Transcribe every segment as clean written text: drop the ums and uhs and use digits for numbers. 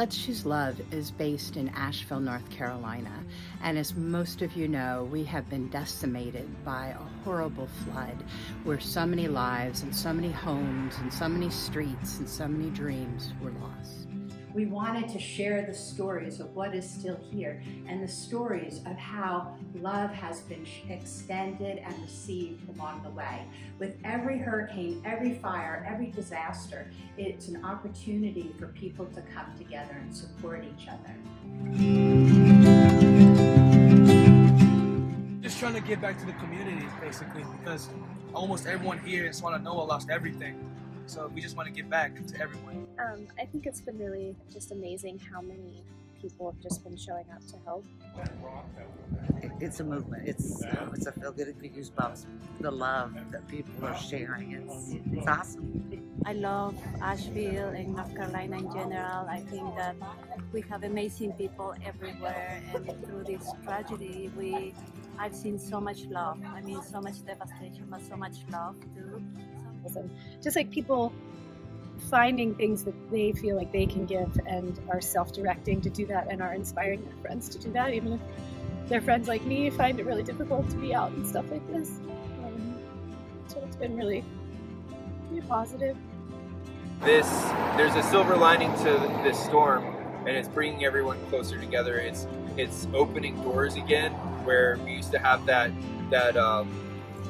Let's Choose Love is based in Asheville, North Carolina, and as most of you know, we have been decimated by a horrible flood where so many lives and so many homes and so many streets and so many dreams were lost. We wanted to share the stories of what is still here and the stories of how love has been extended and received along the way. With every hurricane, every fire, every disaster, it's an opportunity for people to come together and support each other. Just trying to give back to the community, basically, because almost everyone here in Swannanoa lost everything. So we just want to give back to everyone. I think it's been really just amazing how many people have just been showing up to help. It's a movement. It's a feel-good, goosebumps. The love that people are sharing. It's awesome. I love Asheville and North Carolina in general. I think that we have amazing people everywhere, and through this tragedy, I've seen so much love. I mean, so much devastation, but so much love too. And just like people finding things that they feel like they can give and are self-directing to do that and are inspiring their friends to do that, even if their friends like me find it really difficult to be out and stuff like this. So it's been really positive. There's a silver lining to this storm, and it's bringing everyone closer together. It's opening doors again, where we used to have that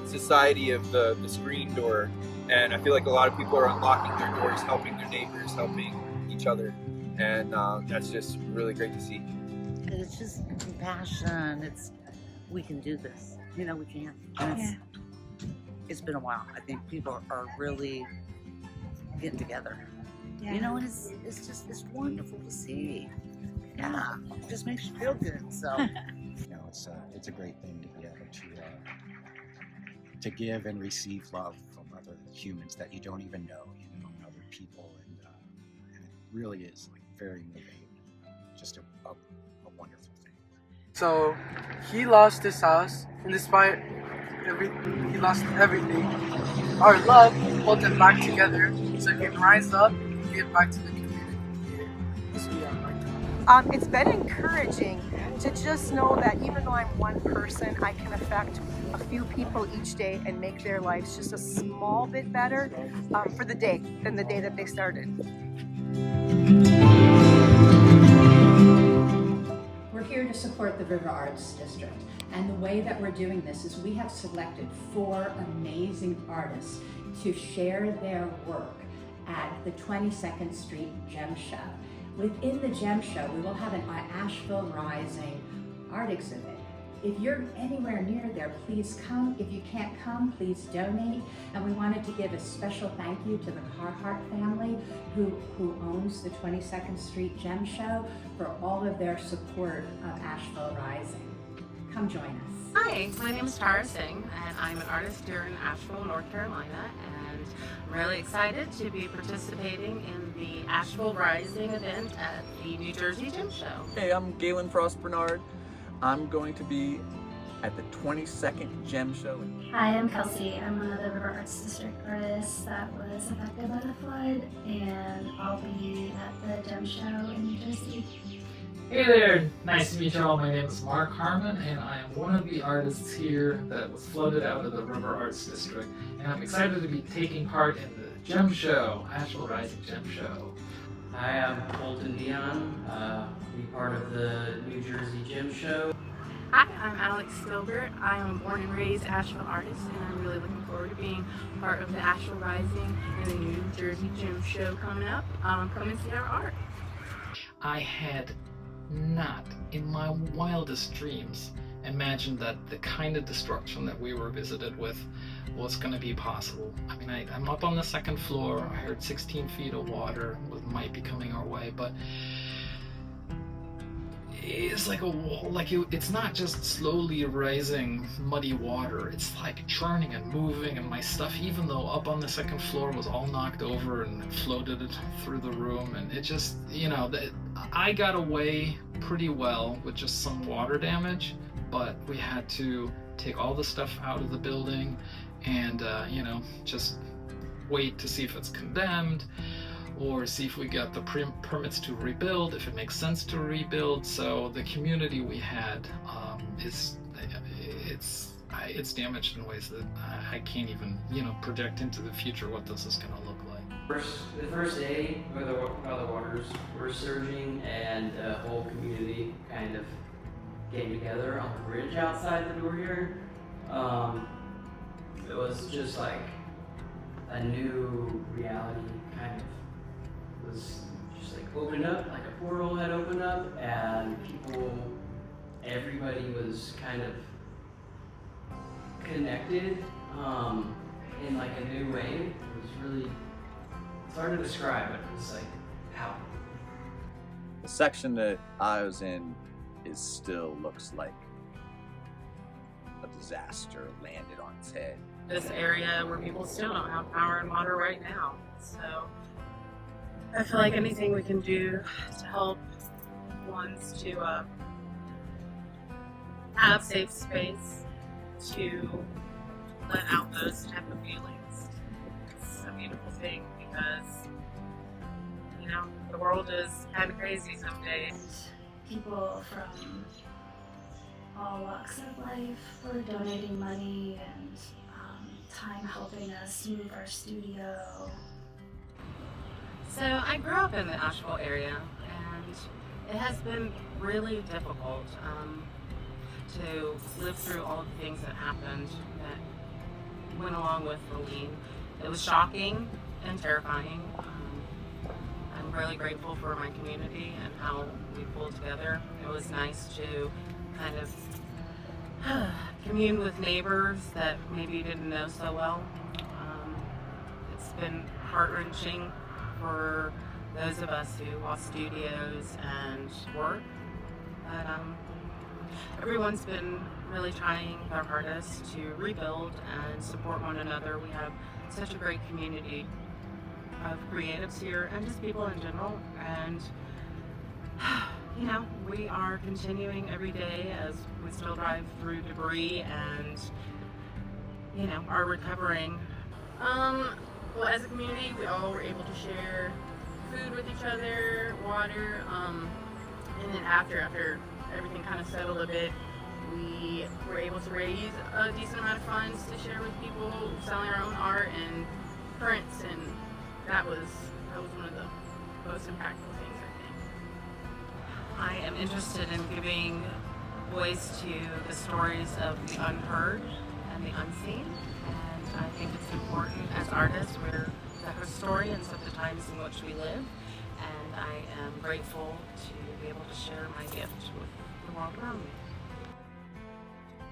society of the screen door. And I feel like a lot of people are unlocking their doors, helping their neighbors, helping each other. And that's just really great to see. It's just compassion. We can do this. You know, we can. And it's been a while. I think people are really getting together. Yeah. You know, and it's wonderful to see. Yeah, it just makes you feel good. So, you know, it's a great thing to be able to give and receive love from other humans that you don't even know, other people, and it really is like very moving, just a wonderful thing. So he lost his house, and despite he lost everything. Our love pulled him back together so he can rise up and give back to the community. As we are right now. It's been encouraging to just know that even though I'm one person, I can affect a few people each day and make their lives just a small bit better for the day than the day that they started. We're here to support the River Arts District, and the way that we're doing this is we have selected 4 amazing artists to share their work at the 22nd Street Gem Show. Within the Gem Show, we will have an Asheville Rising art exhibit. If you're anywhere near there, please come. If you can't come, please donate. And we wanted to give a special thank you to the Carhart family who owns the 22nd Street Gem Show for all of their support of Asheville Rising. Come join us. Hi, my name is Tara Singh, and I'm an artist here in Asheville, North Carolina, and I'm really excited to be participating in the Asheville Rising event at the New Jersey Gem Show. Hey, I'm Galen Frost Bernard. I'm going to be at the 22nd Gem Show. Hi, I'm Kelsey. I'm one of the River Arts District artists that was affected by the flood, and I'll be at the Gem Show in New Jersey. Hey there, nice to meet you all. My name is Mark Harmon, and I am one of the artists here that was floated out of the River Arts District, and I'm excited to be taking part in the Gem Show, Asheville Rising Gem Show. Hi, I'm Colton Dion, be part of the New Jersey Gem Show. Hi, I'm Alex Gilbert. I am a born and raised Asheville artist, and I'm really looking forward to being part of the Asheville Rising and the New Jersey Gem Show coming up. Come and see our art. I had not in my wildest dreams imagined that the kind of destruction that we were visited with was going to be possible. I mean, I'm up on the 2nd floor. I heard 16 feet of water might be coming our way, but it's like a wall. It's not just slowly rising muddy water. It's like churning and moving, and my stuff, even though up on the 2nd floor, was all knocked over and floated through the room, and it just, I got away pretty well with just some water damage, but we had to take all the stuff out of the building and just wait to see if it's condemned. or see if we got the permits to rebuild, if it makes sense to rebuild. So the community we had it's damaged in ways that I can't even, project into the future what this is going to look like. The first day, while the waters were surging and the whole community kind of came together on the bridge outside the door here, it was just like a new reality kind of was just like opened up, like a portal had opened up, and everybody was kind of connected in like a new way. It was really, it's hard to describe, but it was like powerful. The section that I was in still looks like a disaster landed on its head. This area where people still don't have power and water right now. So I feel like anything we can do to help ones to have safe space to let out those type of feelings. It's a beautiful thing because, the world is kind of crazy some days. People from all walks of life were donating money and time helping us move our studio. So I grew up in the Asheville area, and it has been really difficult to live through all the things that happened that went along with the lean. It was shocking and terrifying. I'm really grateful for my community and how we pulled together. It was nice to kind of commune with neighbors that maybe you didn't know so well. It's been heart-wrenching for those of us who lost studios and work, but everyone's been really trying their hardest to rebuild and support one another. We have such a great community of creatives here and just people in general, and we are continuing every day as we still drive through debris and are recovering. Well, as a community, we all were able to share food with each other, water, and then after everything kind of settled a bit, we were able to raise a decent amount of funds to share with people selling our own art and prints, and that was one of the most impactful things, I think. I am interested in giving voice to the stories of the unheard and the unseen, and I think it's important as artists. We're the historians of the times in which we live, and I am grateful to be able to share my gift with the world around me.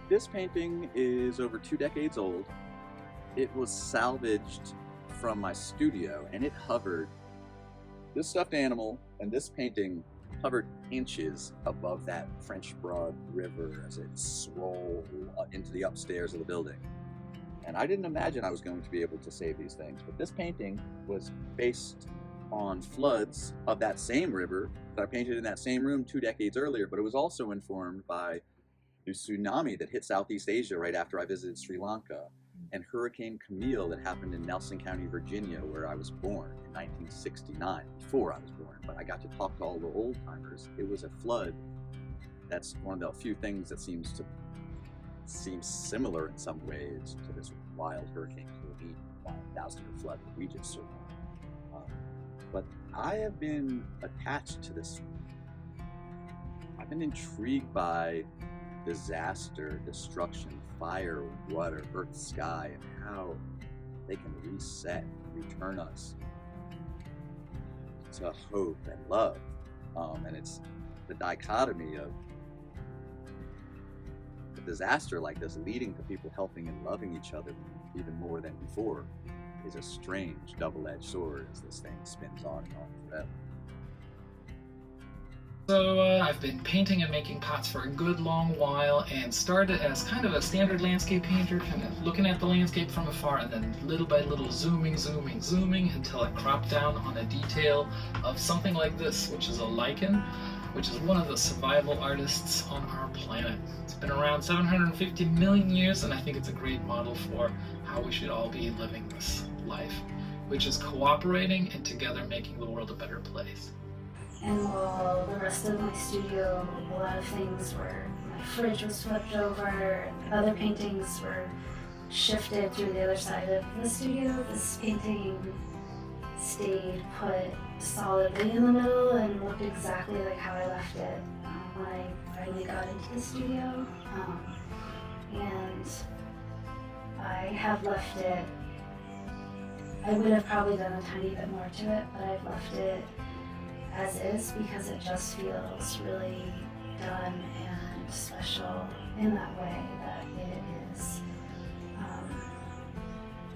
This painting is over 2 decades old. It was salvaged from my studio, and it hovered. This stuffed animal and this painting hovered inches above that French Broad River as it swrolled into the upstairs of the building. And I didn't imagine I was going to be able to save these things, but this painting was based on floods of that same river that I painted in that same room 2 decades earlier, but it was also informed by the tsunami that hit Southeast Asia right after I visited Sri Lanka, and Hurricane Camille that happened in Nelson County, Virginia, where I was born in 1969, before I was born, but I got to talk to all the old timers. It was a flood. That's one of the few things that seems similar in some ways to this wild Hurricane Helene, 1,000-year flood that we just survived. But I have been attached to this. I've been intrigued by disaster, destruction, fire, water, earth, sky, and how they can reset, return us to hope and love. And it's the dichotomy of a disaster like this leading to people helping and loving each other even more than before is a strange double-edged sword as this thing spins on and on forever. So I've been painting and making pots for a good long while, and started as kind of a standard landscape painter, kind of looking at the landscape from afar and then little by little zooming until I cropped down on a detail of something like this, which is a lichen, which is one of the survival artists on our planet. It's been around 750 million years, and I think it's a great model for how we should all be living this life. which is cooperating and together making the world a better place. And while the rest of my studio, a lot of things were, my fridge was flipped over, other paintings were shifted through the other side of the studio, this painting stayed put solidly in the middle and looked exactly like how I left it when I finally got into the studio. And I have left it, I would have probably done a tiny bit more to it, but I've left it as is because it just feels really done and special in that way that it is.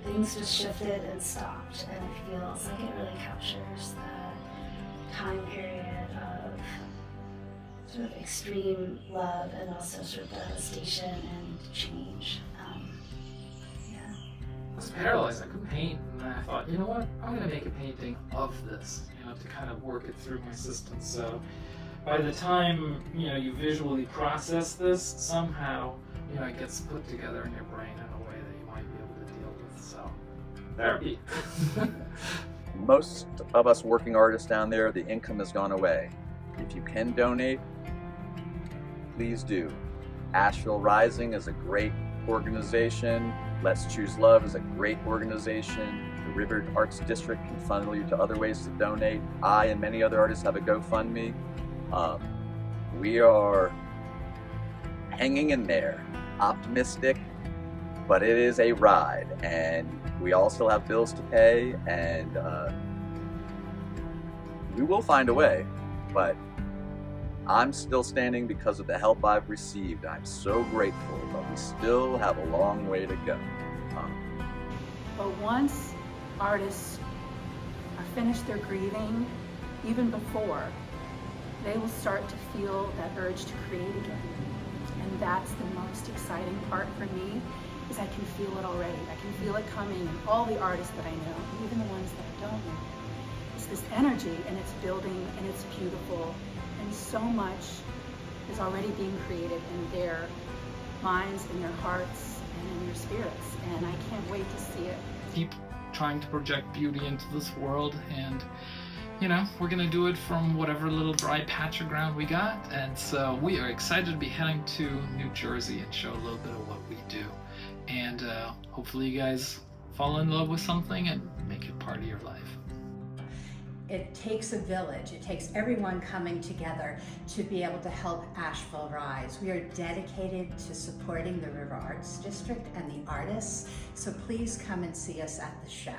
Things just shifted and stopped, and it feels like it really captures that time period of sort of extreme love and also sort of devastation and change. I was paralyzed, I couldn't paint, and I thought, you know what, I'm going to make a painting of this, to kind of work it through my system. So by the time, you visually process this, somehow, it gets put together in your brain in a way that you might be able to deal with. So, therapy. Most of us working artists down there, the income has gone away. If you can donate, please do. Asheville Rising is a great organization. Let's Choose Love is a great organization. The River Arts District can funnel you to other ways to donate. I and many other artists have a GoFundMe. We are hanging in there, optimistic, but it is a ride, and we all still have bills to pay, and we will find a way, but I'm still standing because of the help I've received. I'm so grateful, but we still have a long way to go. But once artists are finished their grieving, even before, they will start to feel that urge to create again. And that's the most exciting part for me, is I can feel it already. I can feel it coming in all the artists that I know, even the ones that I don't know. It's this energy, and it's building, and it's beautiful, and so much is already being created in their minds, in their hearts, and in their spirits, and I can't wait to see it. Keep trying to project beauty into this world, and we're gonna do it from whatever little dry patch of ground we got, and so we are excited to be heading to New Jersey and show a little bit of what we do, and hopefully you guys fall in love with something and make it part of your life. It takes a village. It takes everyone coming together to be able to help Asheville rise. We are dedicated to supporting the River Arts District and the artists, so please come and see us at the show.